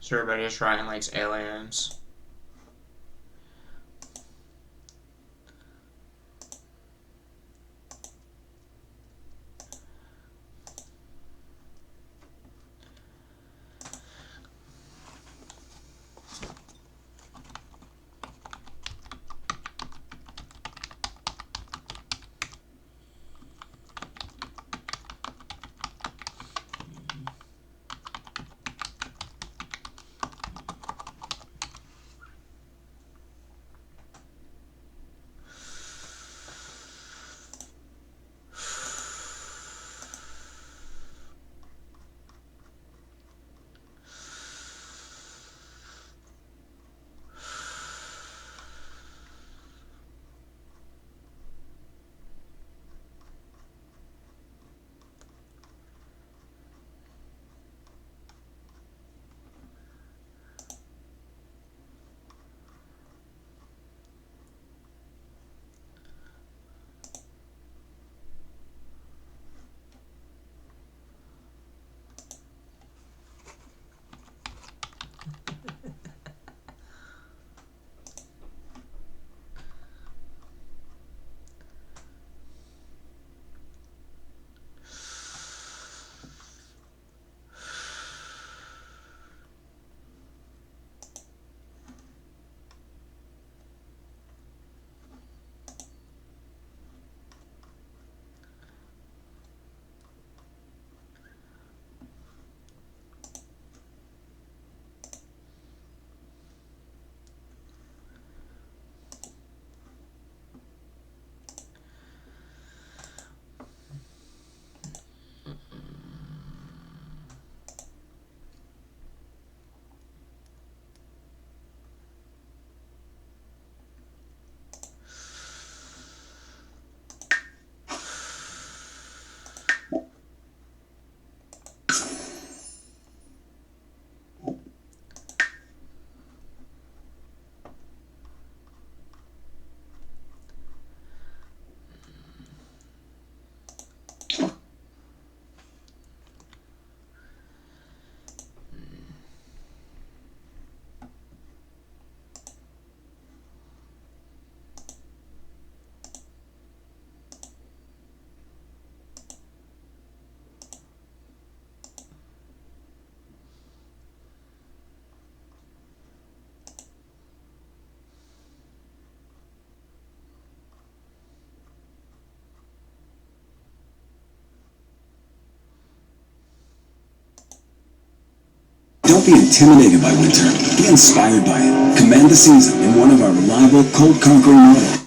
So everybody just writing like aliens. Don't be intimidated by winter. Be inspired by it. Command the season in one of our reliable, cold-conquering models.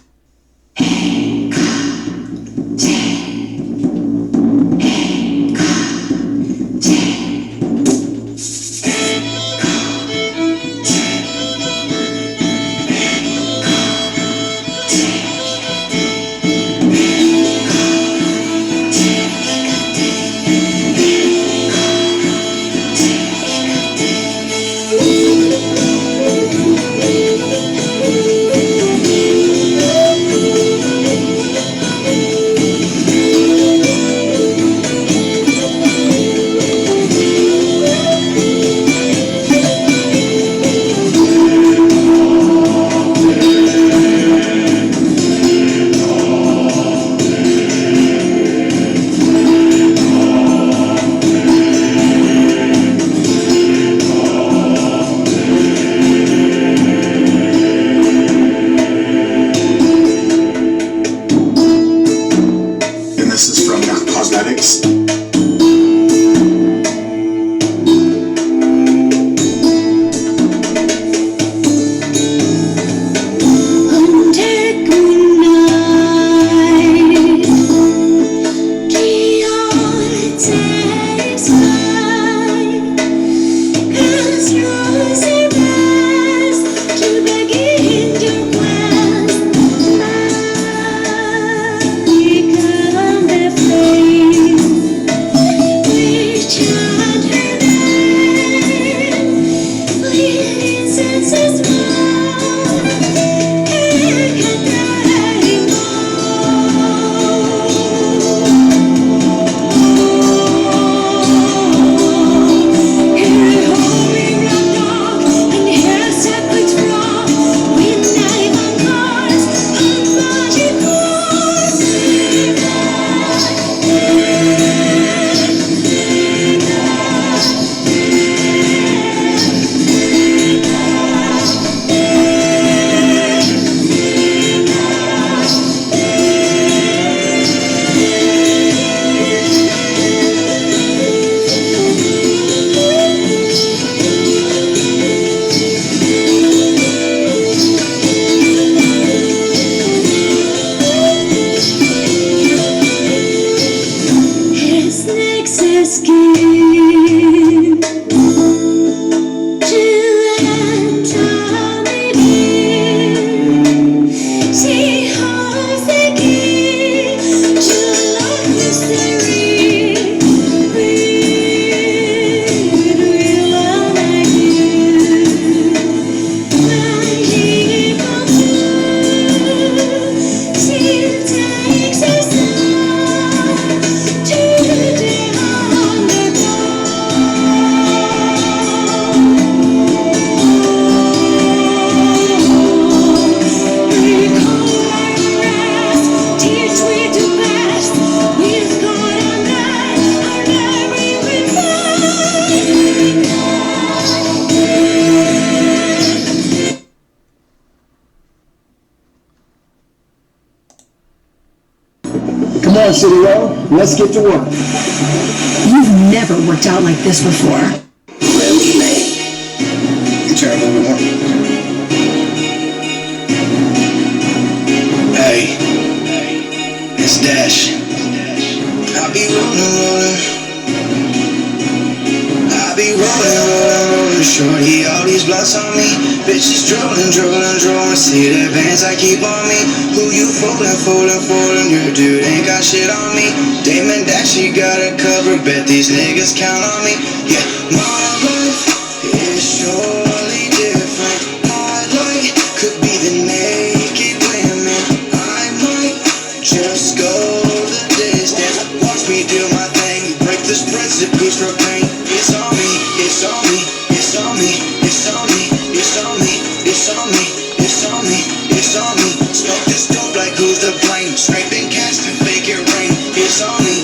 Texas skin. Jill and Tommy Beer. She holds the key to love mystery. Real magic comes through. She takes us to the Come on, City Roll, let's get to work. You've never worked out like this before. Really, mate? You try a little bit more. Hey, it's Dash. I'll be rolling. I'll be rolling, shorty, all these blunts on me. Bitches drooling. See the bands I keep on me. Who you fooling? Your dude ain't got shit on me. Damon Dash, she got it covered. Bet these niggas count on me. Yeah, my life is surely different. Highlight could be the naked women. I might just go the distance. Watch me do my thing. Break the spread, zip goose for pain. It's on me. Smoke this dope like who's to blame. Scraping cash to fake it rain. It's on me.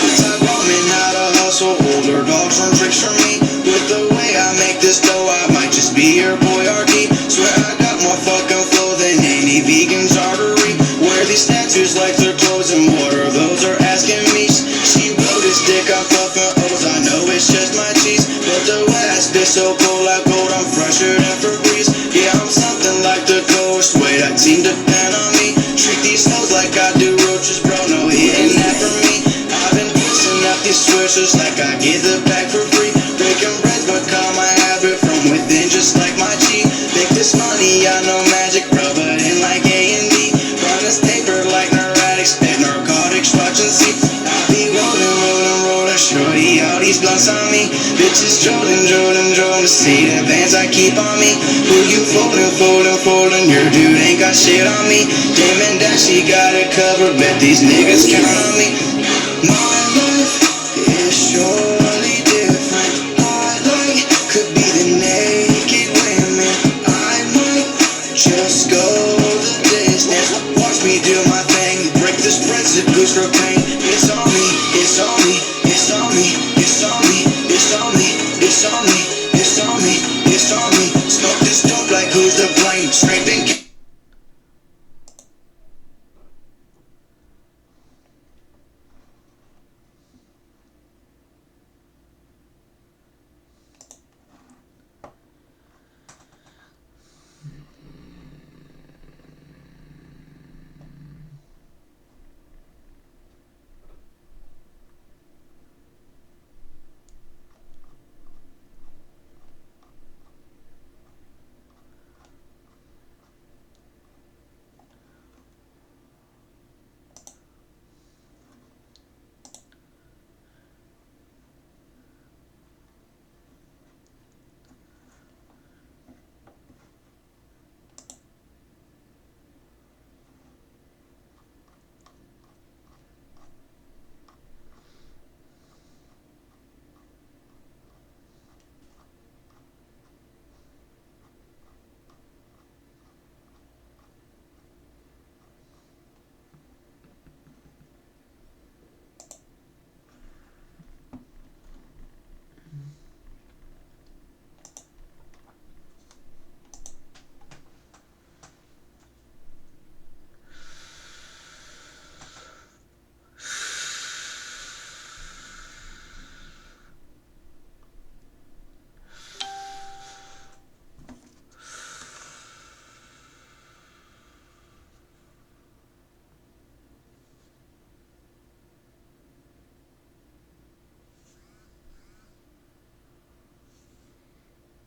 Outside bombing how to hustle. Older dogs run tricks from me. With the way I make this dough, I might just be your boy RD. Swear I got more fucking flow than any vegan's artery. Wear these tattoos like they're clothes, and what are those are asking me. She wrote his dick, I'm fucking O's. I know it's just my cheese, but the way I spit so cold like gold, I'm fresher than Febreze. Yeah, I'm something like the coast. Wait, that team depend on me. Treat these hoes like I do roaches, bro. No hitting that for me. I've been pushing up these switches like I get the bag for free. Breaking breads become my habit from within, just like my G. Make this money, I know magic, rub it in like A&D. Run this paper like neuratics, spit narcotics, watch and see. I be rolling, shorty, all these blunts on me. Bitches drooling. See the bands I keep on me. Who you fooling? Your dude ain't got shit on me. Damon Dash, she got it covered. Bet these niggas count on me. My life is surely different. Highlight could be the naked women. I might just go the distance. Watch me do my thing. Break the spread, zip goose for pain. It's on me. Smoke this dope like who's to blame. Scraping.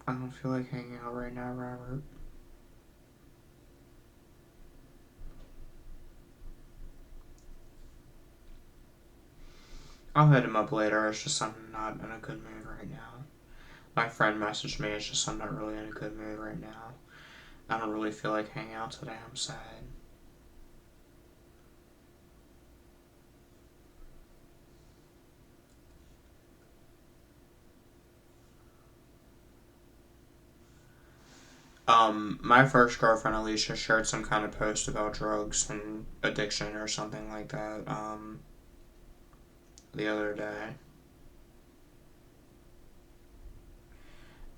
I don't feel like hanging out right now, Robert. I'll hit him up later. It's just I'm not in a good mood right now. My friend messaged me. It's just I'm not really in a good mood right now. I don't really feel like hanging out today. I'm sad. My first girlfriend, Alicia, shared some kind of post about drugs and addiction or something like that, the other day.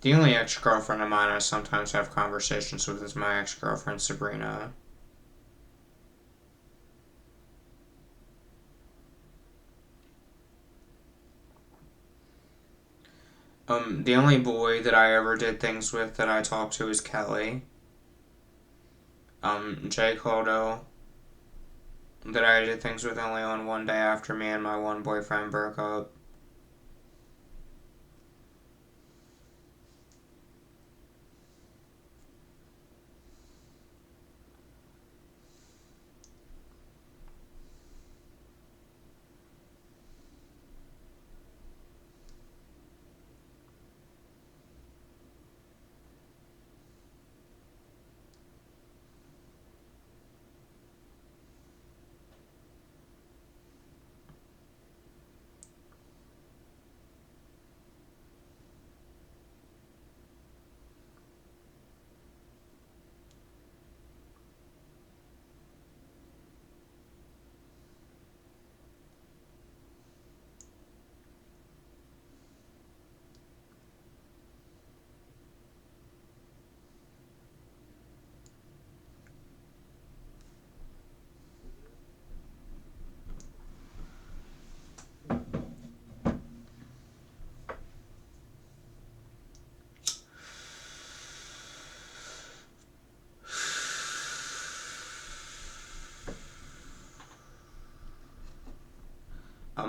The only ex-girlfriend of mine I sometimes have conversations with is my ex-girlfriend, Sabrina. The only boy that I ever did things with that I talked to is Kelly. Jay Caldo, that I did things with only on one day after me and my one boyfriend broke up.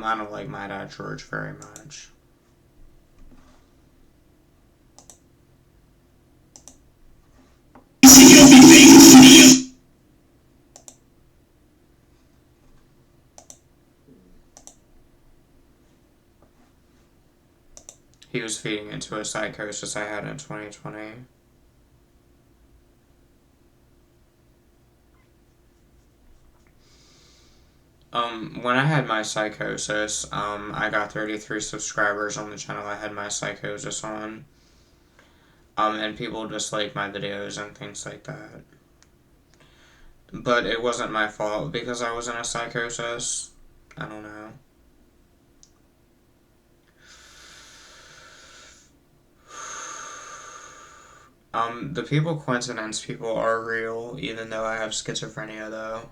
I don't like my dad George very much. He was feeding into a psychosis I had in 2020. When I had my psychosis, I got 33 subscribers on the channel I had my psychosis on. And people disliked my videos and things like that. But it wasn't my fault because I was in a psychosis. I don't know. The people coincidence people are real, even though I have schizophrenia, though.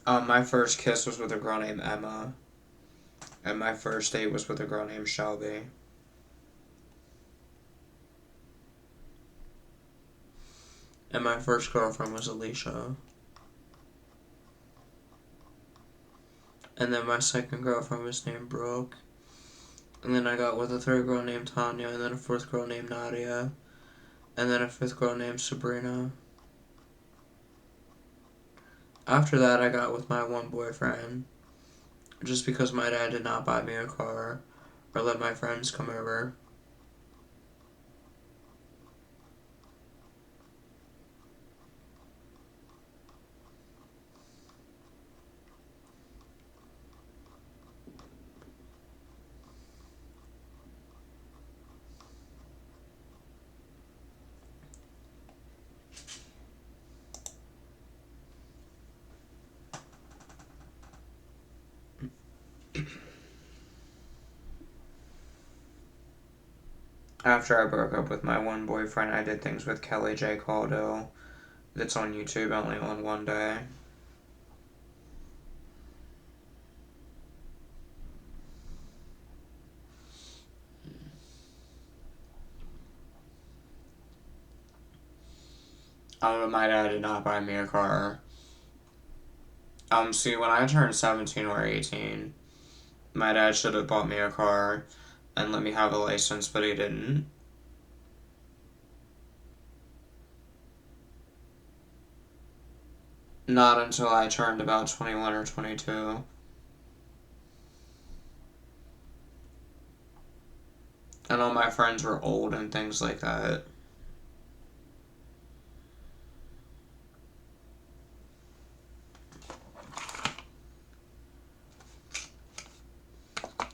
My first kiss was with a girl named Emma. And my first date was with a girl named Shelby. And my first girlfriend was Alicia. And then my second girlfriend was named Brooke. And then I got with a third girl named Tanya, and then a fourth girl named Nadia, and then a fifth girl named Sabrina. After that, I got with my one boyfriend, just because my dad did not buy me a car or let my friends come over. After I broke up with my one boyfriend, I did things with Kelly J. Caldo. That's on YouTube only on one day. My dad did not buy me a car. See, when I turned 17 or 18, my dad should have bought me a car and let me have a license, but he didn't. Not until I turned about 21 or 22. And all my friends were old and things like that.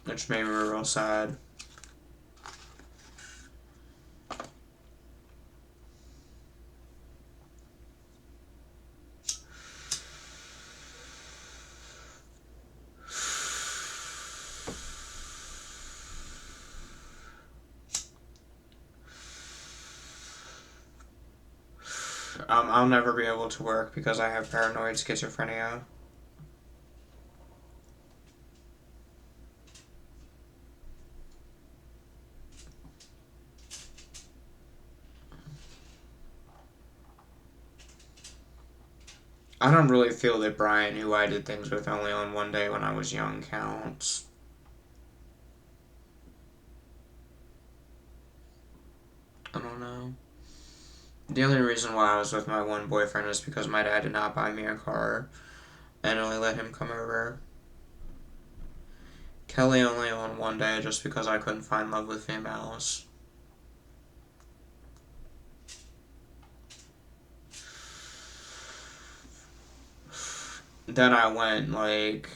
Which made me real sad. I'll never be able to work because I have paranoid schizophrenia. I don't really feel that Brian, who I did things with only on one day when I was young, counts. I don't know. The only reason why I was with my one boyfriend is because my dad did not buy me a car and only let him come over. Kelly only on one day just because I couldn't find love with females. Then I went like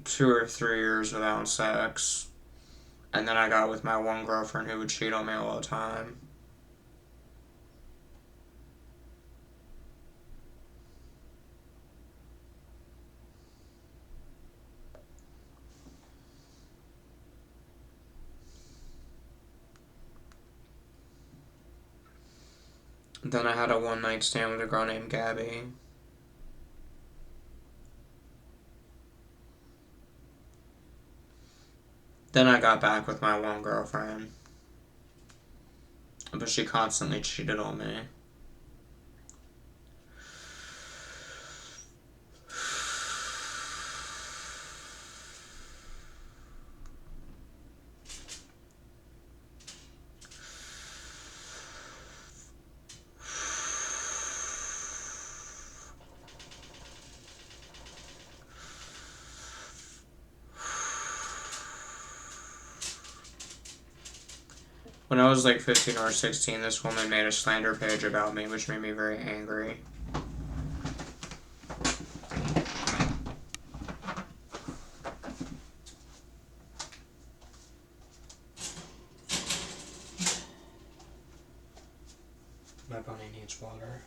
2 or 3 years without sex. And then I got with my one girlfriend who would cheat on me all the time. Then I had a one night stand with a girl named Gabby. Then I got back with my one girlfriend. But she constantly cheated on me. When I was like 15 or 16, this woman made a slander page about me, which made me very angry. My bunny needs water.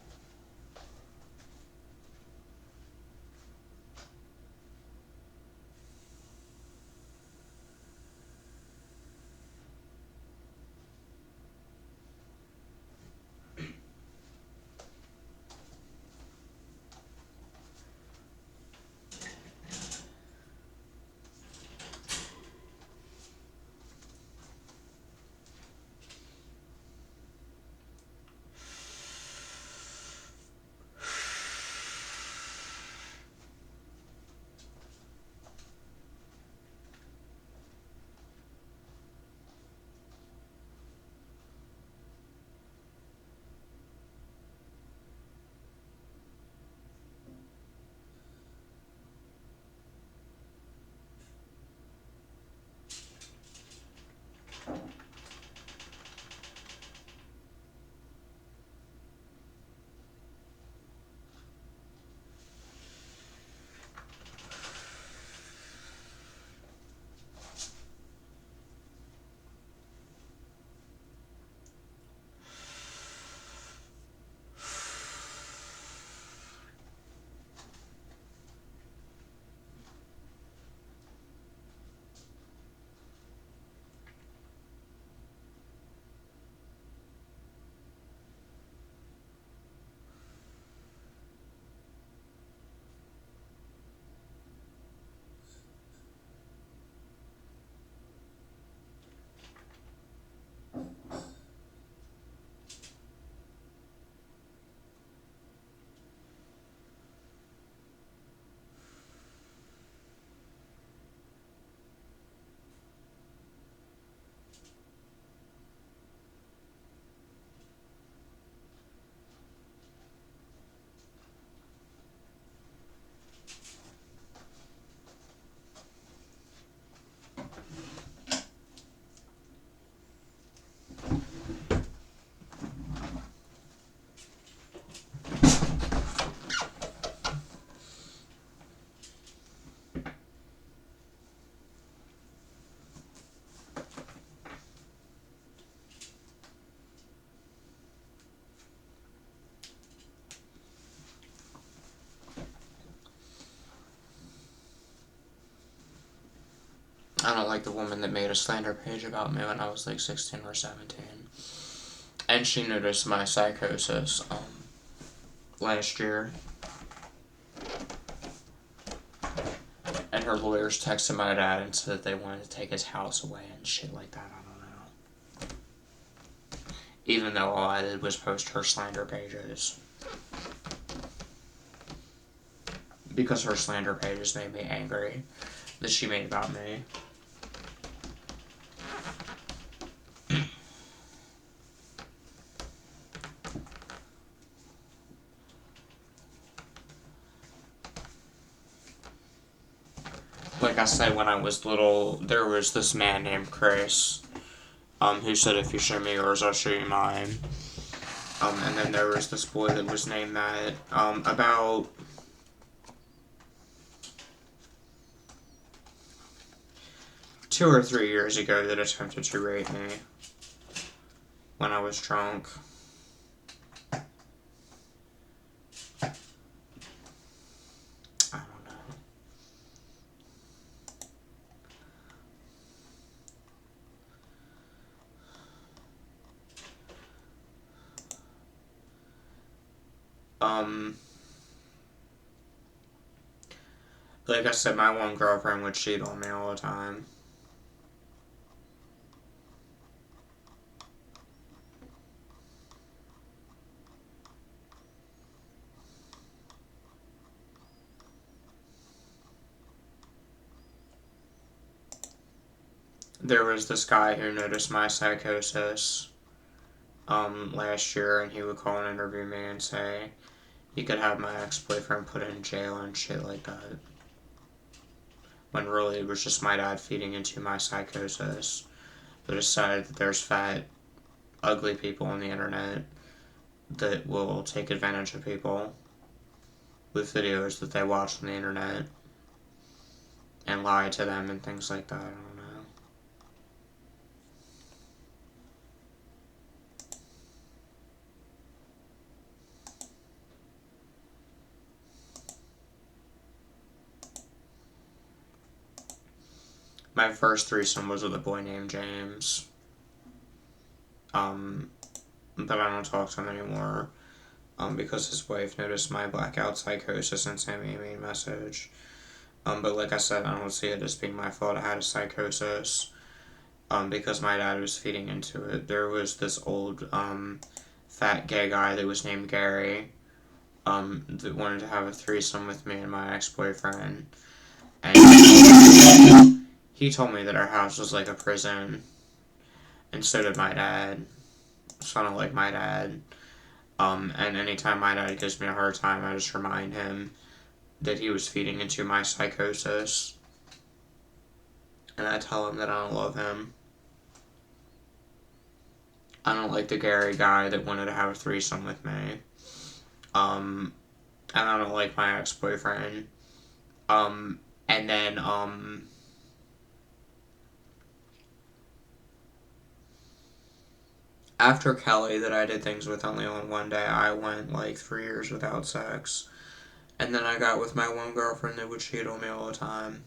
I don't like the woman that made a slander page about me when I was like 16 or 17. And she noticed my psychosis last year. And her lawyers texted my dad and said that they wanted to take his house away and shit like that. I don't know. Even though all I did was post her slander pages. Because her slander pages made me angry that she made about me. Like I said, when I was little, there was this man named Chris, who said, if you show me yours, I'll show you mine. And then there was this boy that was named that, about 2 or 3 years ago that attempted to rape me when I was drunk. I don't know. Like I said, my one girlfriend would cheat on me all the time. There was this guy who noticed my psychosis last year, and he would call and interview me and say he could have my ex-boyfriend put in jail and shit like that. When really it was just my dad feeding into my psychosis. But decided that there's fat, ugly people on the internet that will take advantage of people with videos that they watch on the internet and lie to them and things like that. I don't know. My first threesome was with a boy named James. But I don't talk to him anymore. Because his wife noticed my blackout psychosis and sent me a mean message. But like I said, I don't see it as being my fault I had a psychosis. Because my dad was feeding into it. There was this old, fat gay guy that was named Gary, that wanted to have a threesome with me and my ex-boyfriend. And he told me that our house was like a prison, and so did my dad. So I don't like my dad. And anytime my dad gives me a hard time, I just remind him that he was feeding into my psychosis. And I tell him that I don't love him. I don't like the Gary guy that wanted to have a threesome with me. And I don't like my ex-boyfriend. And then, after Kelly, that I did things with only on one day, I went like 3 years without sex. And then I got with my one girlfriend that would cheat on me all the time.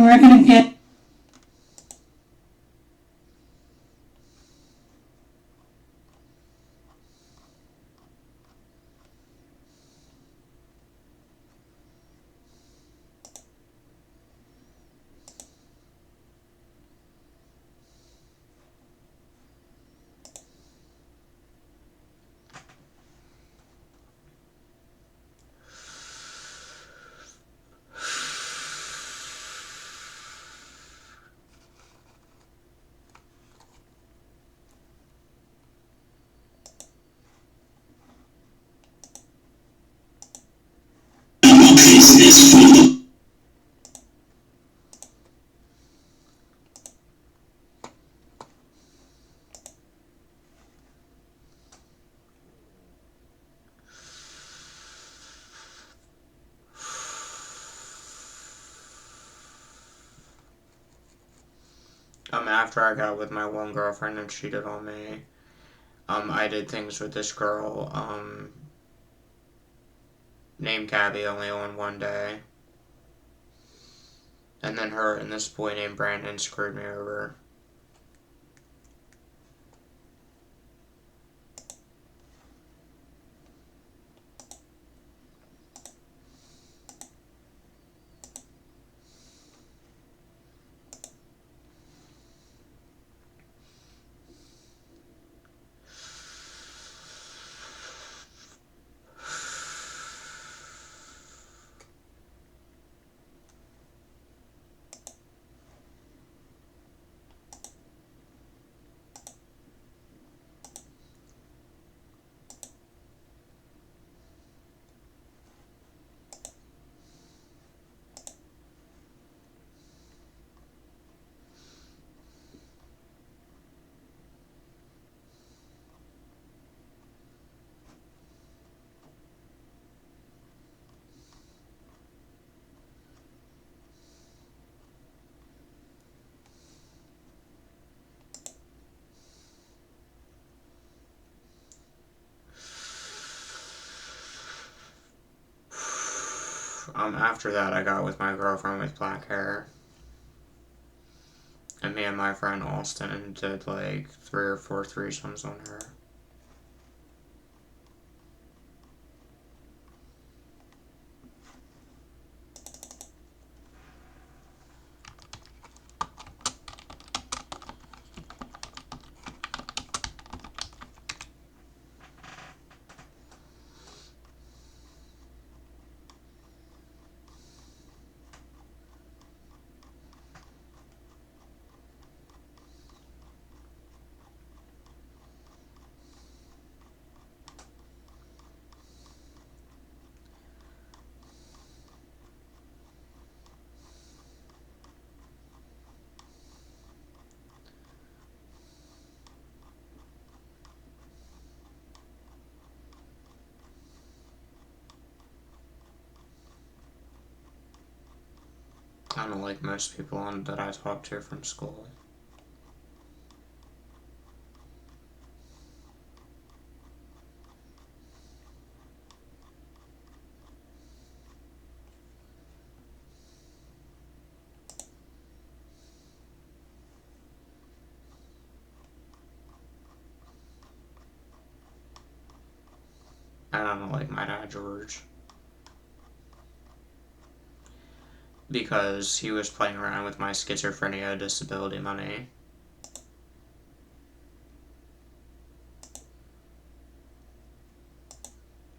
and we're gonna get After I got with my one girlfriend and cheated on me, I did things with this girl, named Gabby only on one day. And then her and this boy named Brandon screwed me over. After that, I got with my girlfriend with black hair. And me and my friend Austin did like 3 or 4 threesomes on her. I don't like most people that I talk to from school. And I don't like my dad, George. Because he was playing around with my schizophrenia disability money.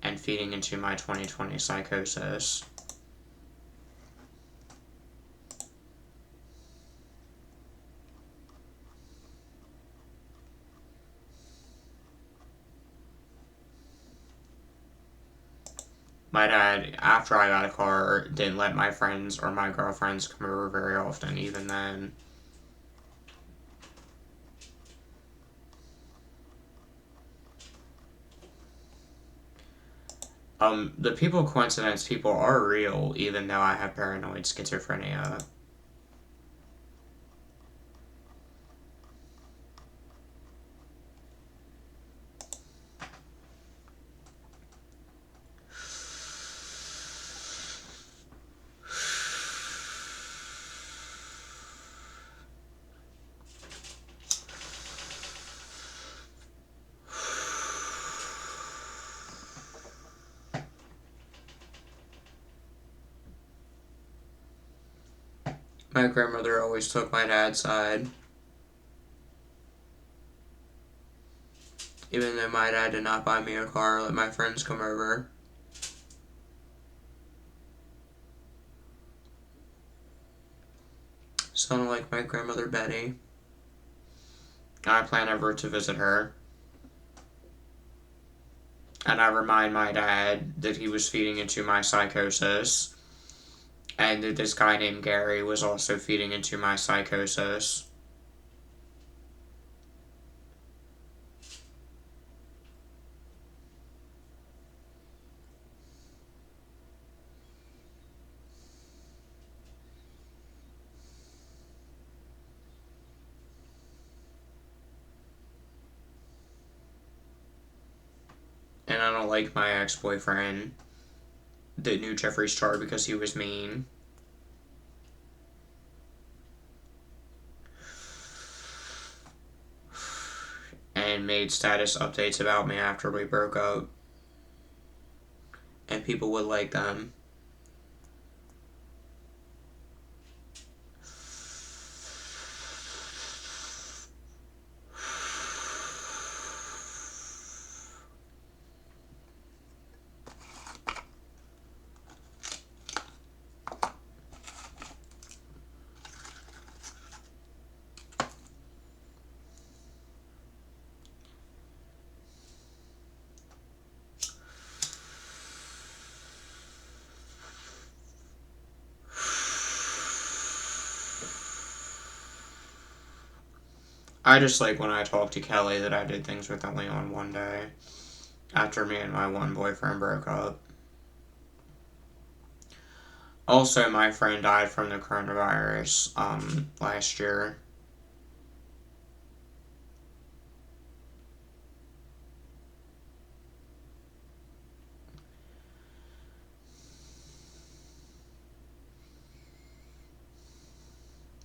And feeding into my 2020 psychosis. My dad, after I got a car, didn't let my friends or my girlfriends come over very often, even then. The people coincidence people are real, even though I have paranoid schizophrenia. My grandmother always took my dad's side. Even though my dad did not buy me a car, let my friends come over. Sounded like my grandmother Betty. I plan ever to visit her. And I remind my dad that he was feeding into my psychosis. And that this guy named Gary was also feeding into my psychosis. And I don't like my ex-boyfriend that knew Jeffree Star because he was mean. And made status updates about me after we broke up. And people would like them. I just like when I talk to Kelly that I did things with only on one day after me and my one boyfriend broke up. Also, my friend died from the coronavirus last year.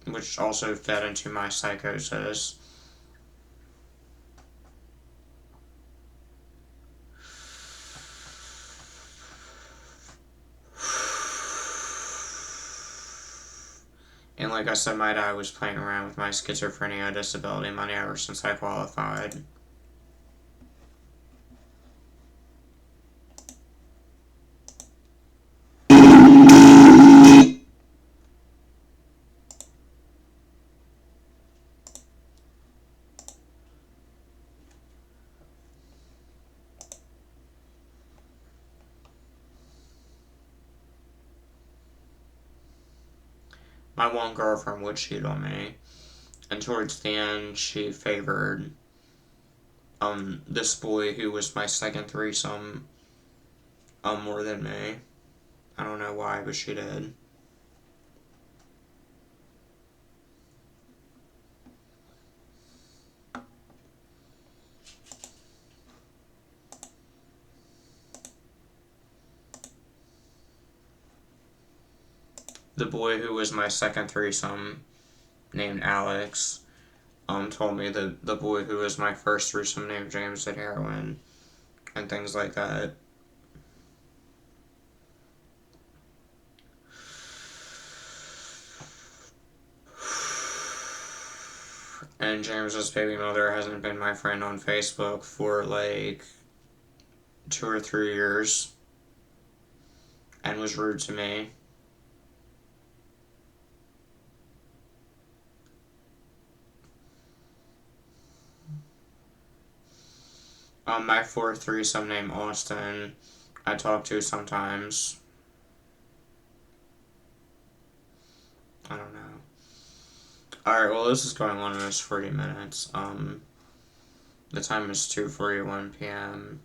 Which also fed into my psychosis. And like I said, my dad was playing around with my schizophrenia disability money ever since I qualified. My one girlfriend would cheat on me, and towards the end she favored this boy who was my second threesome more than me. I don't know why, but she did. The boy who was my second threesome, named Alex, told me that the boy who was my first threesome named James did heroin, and things like that. And James's baby mother hasn't been my friend on Facebook for like 2 or 3 years, and was rude to me. My fourth threesome named Austin, I talk to sometimes. I don't know. Alright, well this is going on almost 40 minutes. The time is 2:41 p.m.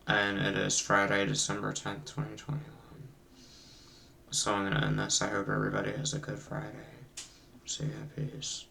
and it is Friday, December 10th, 2021. So I'm gonna end this. I hope everybody has a good Friday. See ya, peace.